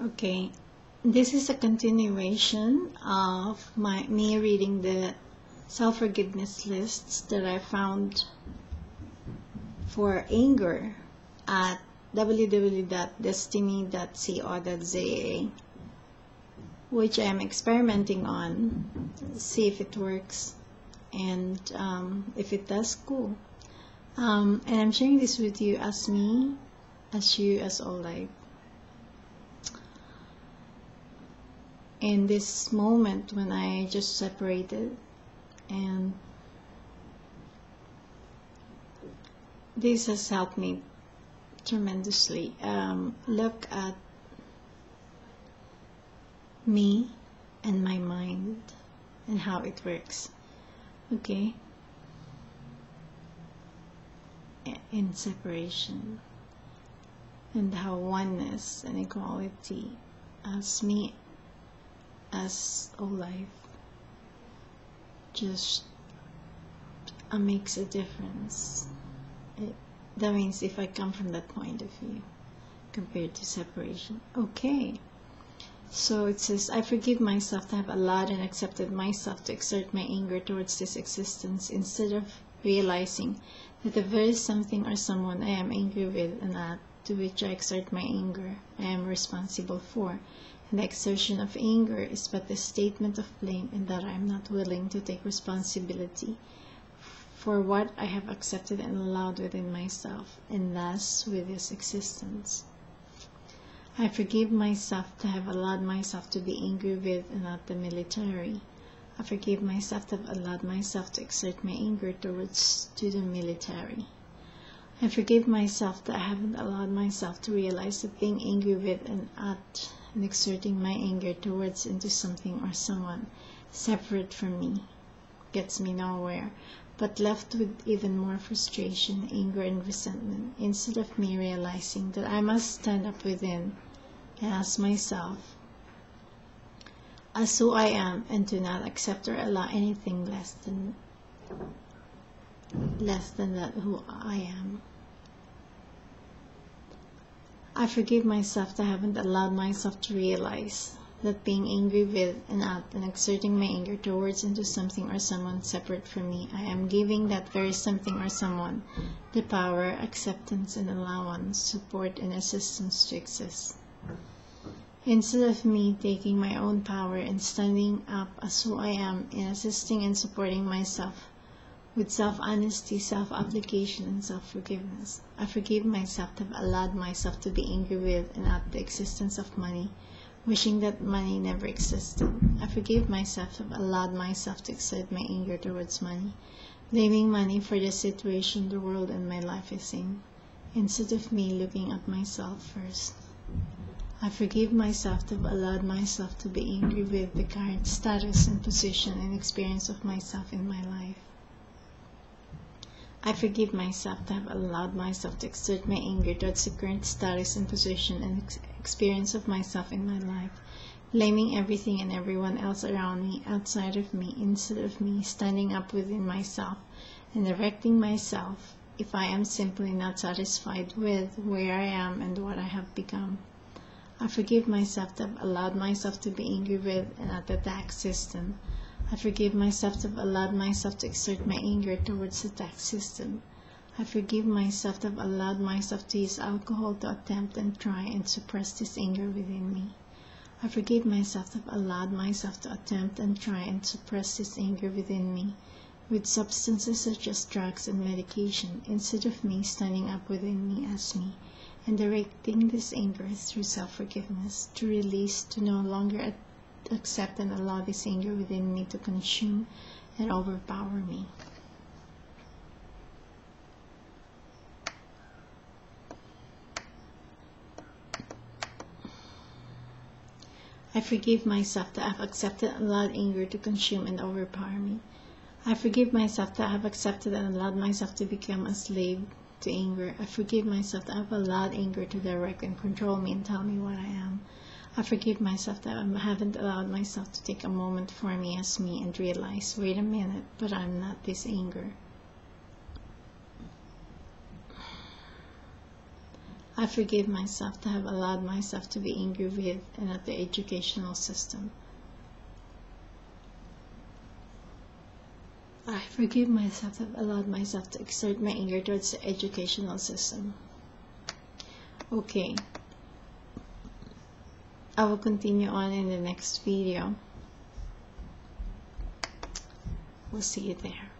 Okay, this is a continuation of me reading the self-forgiveness lists that I found for anger at www.destiny.co.za, which I'm experimenting on, see if it works, and if it does, cool. And I'm sharing this with you as me, as you, as all life. In this moment when I just separated, and this has helped me tremendously. Look at me and my mind and how it works. Okay, in separation, and how oneness and equality as me, as all life, just makes a difference. That means if I come from that point of view compared to separation. Okay, so it says, I forgive myself to have allowed and accepted myself to exert my anger towards this existence, instead of realizing that the very something or someone I am angry with and at, to which I exert my anger, I am responsible for. And the exertion of anger is but a statement of blame, and that I am not willing to take responsibility for what I have accepted and allowed within myself, and thus with this existence. I forgive myself to have allowed myself to be angry with and at the military. I forgive myself to have allowed myself to exert my anger towards the military. I forgive myself that I haven't allowed myself to realize that being angry with and at and exerting my anger towards into something or someone separate from me gets me nowhere, but left with even more frustration, anger, and resentment, instead of me realizing that I must stand up within and ask myself as who I am, and do not accept or allow anything less than that who I am. I forgive myself that I haven't allowed myself to realize that being angry with and at and exerting my anger towards into something or someone separate from me, I am giving that very something or someone the power, acceptance, and allowance, support, and assistance to exist. Instead of me taking my own power and standing up as who I am in assisting and supporting myself with self-honesty, self-application, and self-forgiveness, I forgive myself to have allowed myself to be angry with and at the existence of money, wishing that money never existed. I forgive myself to have allowed myself to exert my anger towards money, blaming money for the situation the world and my life is in, instead of me looking at myself first. I forgive myself to have allowed myself to be angry with the current status and position and experience of myself in my life. I forgive myself to have allowed myself to exert my anger towards the current status and position and experience of myself in my life, blaming everything and everyone else around me outside of me, instead of me standing up within myself and directing myself if I am simply not satisfied with where I am and what I have become. I forgive myself to have allowed myself to be angry with and at the tax system. I forgive myself to have allowed myself to exert my anger towards the tax system. I forgive myself to have allowed myself to use alcohol to attempt and try and suppress this anger within me. I forgive myself to have allowed myself to attempt and try and suppress this anger within me with substances such as drugs and medication, instead of me standing up within me as me and directing this anger through self-forgiveness to release, to no longer accept and allow this anger within me to consume and overpower me. I forgive myself that I have accepted and allowed anger to consume and overpower me. I forgive myself that I have accepted and allowed myself to become a slave to anger. I forgive myself that I have allowed anger to direct and control me and tell me what I am. I forgive myself that I haven't allowed myself to take a moment for me as me and realize, wait a minute, but I'm not this anger. I forgive myself to have allowed myself to be angry with and at the educational system. I forgive myself to have allowed myself to exert my anger towards the educational system. Okay. I will continue on in the next video. We'll see you there.